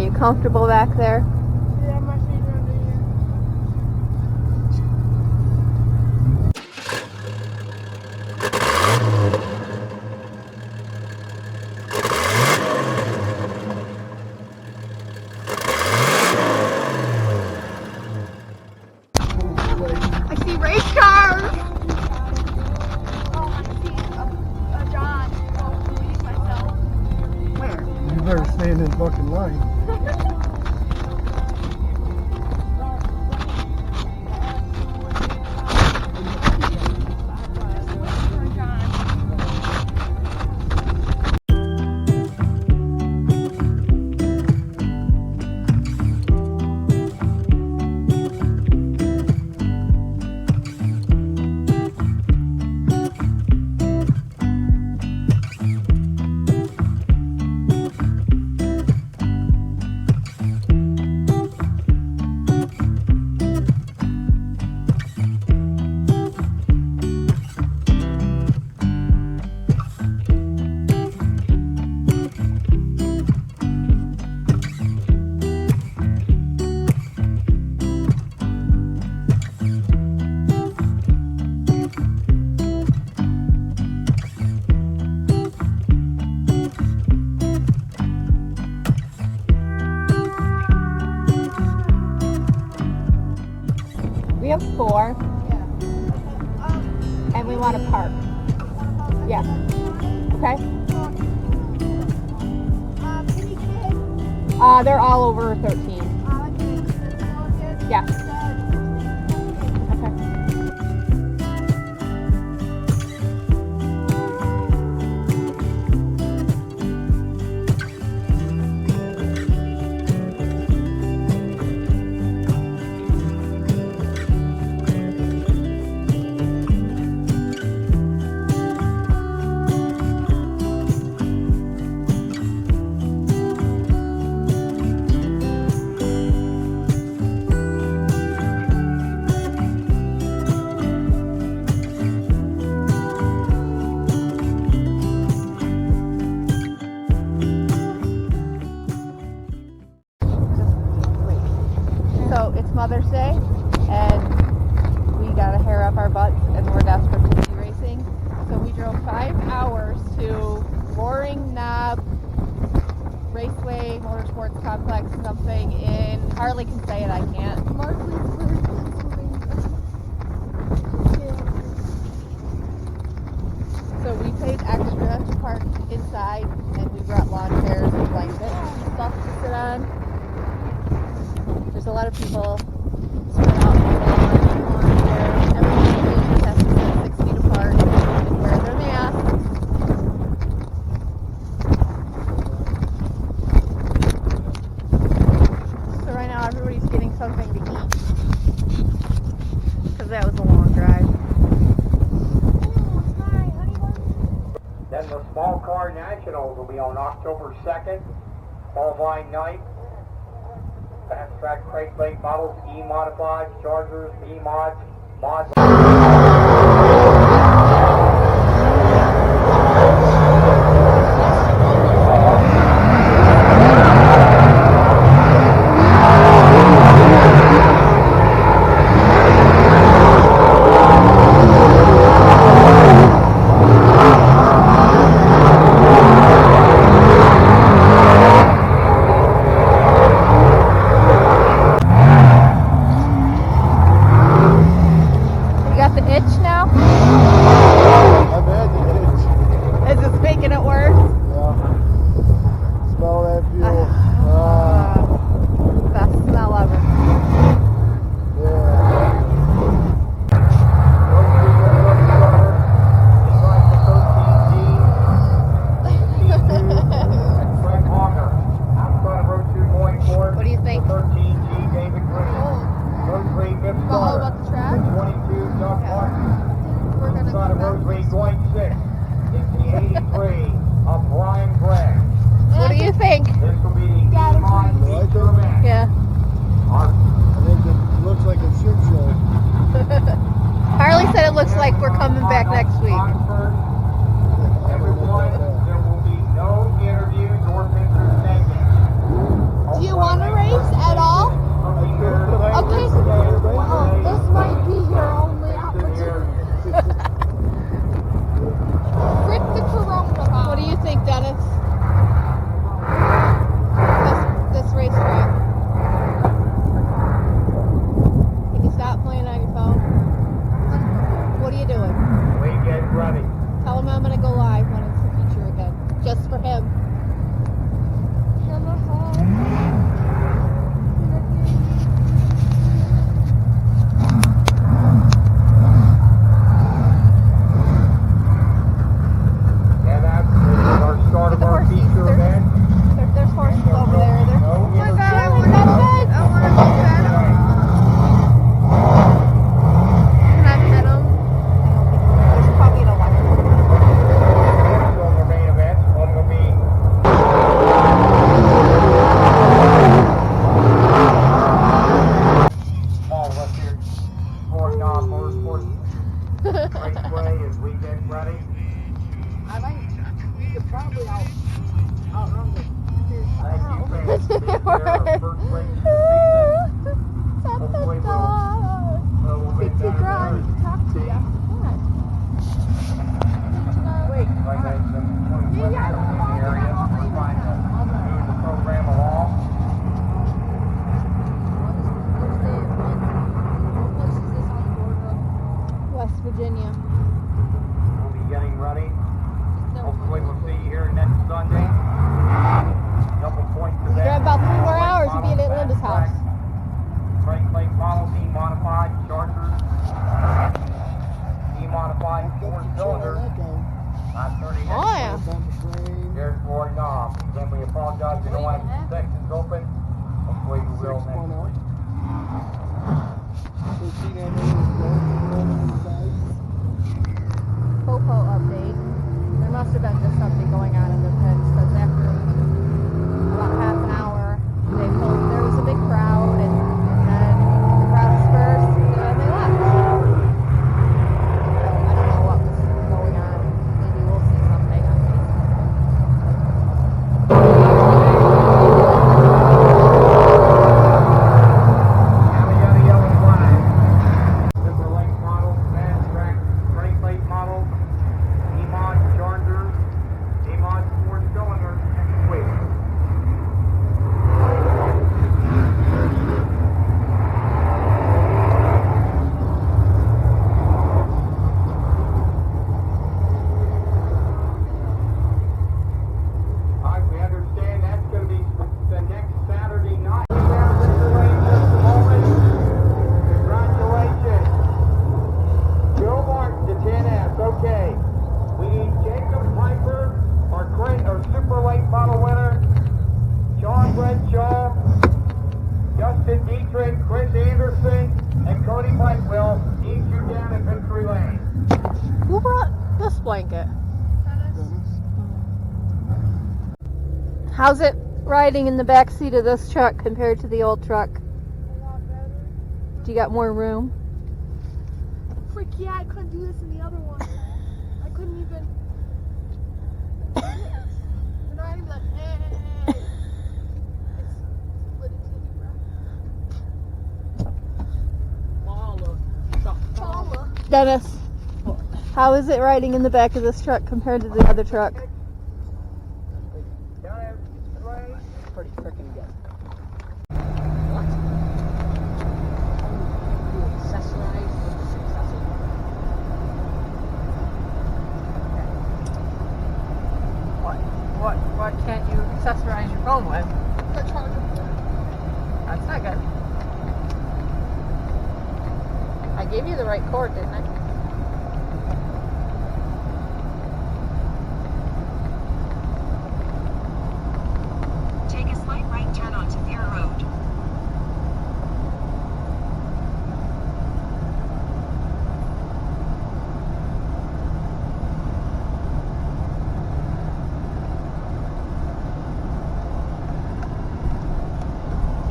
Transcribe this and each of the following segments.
you comfortable back there? Yeah, my feet are under here. I see race cars! Oh, I see a John. I'll believe myself. Where? You better stand in fucking line. We have 4, and we want to park. Yeah. Okay? They're all over 13. Yeah. Okay. So it's Mother's Day, and we got to hair up our butts, and we're desperate to be racing. So we drove 5 hours to Roaring Knob Raceway Motorsports Complex, something in, Harley can say it, I can't. So we paid extra to park inside, and we brought lawn chairs and blankets and stuff to sit on. There's a lot of people spread out on the lawn chairs. Everyone has to sit 6 feet apart and wear their masks. So right now everybody's getting something to eat, because that was a long drive. Then the Small Car Nationals will be on October 2nd, qualifying night. Fast track crate plate models, E-modified, Chargers, E-mods, mods. looks like we're coming back next week. Everyone, there will be no interviews or pictures taken. Do you want to race at all? Okay. Oh, this might be your only opportunity. Frick the coronavirus. What do you think, Dennis? This racetrack. Can you stop playing on your phone? What are you doing? We get ready. Tell him I'm gonna go live when it's the feature again, just for him. And that's our start of our feature event. There's horses over there. No Oh my God, I interference. want to go pet him. Can I pet him? There's probably an electric. So the main event, one will be all of us here for Motorsports Raceway as we get ready. I think you could probably outrun the Thank you, fans, for being here. Our first race of the season. Hopefully we'll win better there. Talk to you. Wait, Like I said, some women in the area. We're trying to move the program along. West Virginia. We'll be getting ready. Hopefully we'll see you here next Sunday. Couple points to You that. got about 3 more hours to be at Linda's house. Brake plate models, E-modified, chargers. E-modified, 4-cylinder. Not 30 Oh, yeah. There's Roy Knob. Again, we apologize we don't have the sections open. Hopefully we will next week. Popo update. There must have been just something going on in the pits because after about half an hour, they told there was a big crowd and then the crowd dispersed and they left. So I don't know what was going on. Maybe we'll see something on Facebook. Yada yada yellow flag. Super link model, fast track, brake plate model, E-mod charger, E-mod 4-cylinder, next week. Alright, we understand that's going to be the next Saturday night. Congratulations. Joe Martin to 10S. Okay. We need Jacob Piper, our super late model winner. Sean Bradshaw, Justin Dietrich, Chris Anderson, and Cody Blakewell. Each you down in victory lane. Who brought this blanket? How's it riding in the back seat of this truck compared to the old truck? A lot better. Do you got more room? Frick yeah, I couldn't do this in the other one. I couldn't even. They're not even like, hey. It's split into the Paula. Dennis, how is it riding in the back of this truck compared to the other truck? pretty freaking good. Accessorize with the successor. What can't you accessorize your phone with? The charger. That's not good. I gave you the right cord, didn't I? Take a slight right turn onto Fair Road.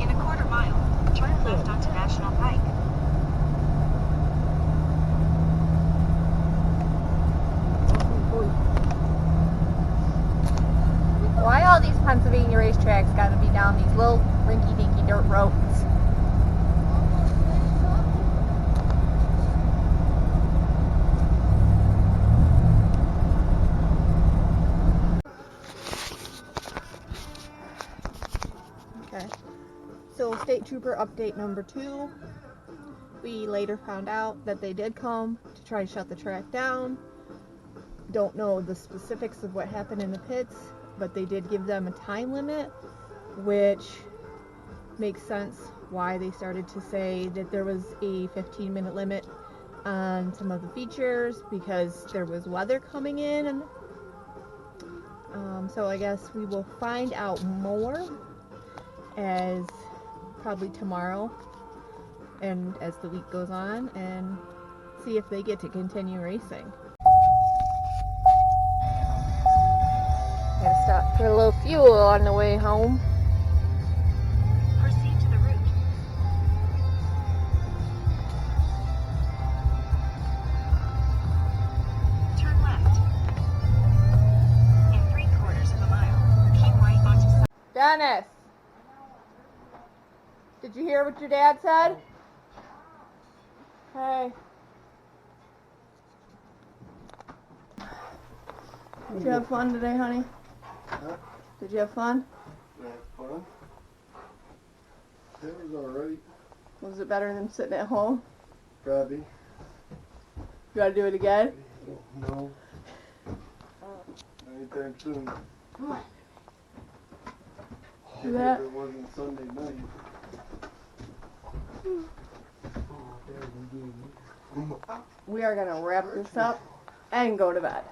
In a quarter mile, turn left onto National Pike. any racetrack's got to be down these little rinky-dinky dirt roads. Okay, so state trooper update number 2. We later found out that they did come to try to shut the track down. Don't know the specifics of what happened in the pits, but they did give them a time limit, which makes sense why they started to say that there was a 15-minute limit on some of the features, because there was weather coming in. And so I guess we will find out more as probably tomorrow and as the week goes on, and see if they get to continue racing. Gotta stop for a little fuel on the way home. Proceed to the route. Turn left. In 3/4 of a mile, keep right onto side. Dennis, did you hear what your dad said? Hey. Did you have fun today, honey? Huh? Did you have fun? That's fun. It was alright. Was it better than sitting at home? Probably. You gotta do it again? No. Anytime soon. Do that? If it wasn't Sunday night. We are gonna wrap this up and go to bed.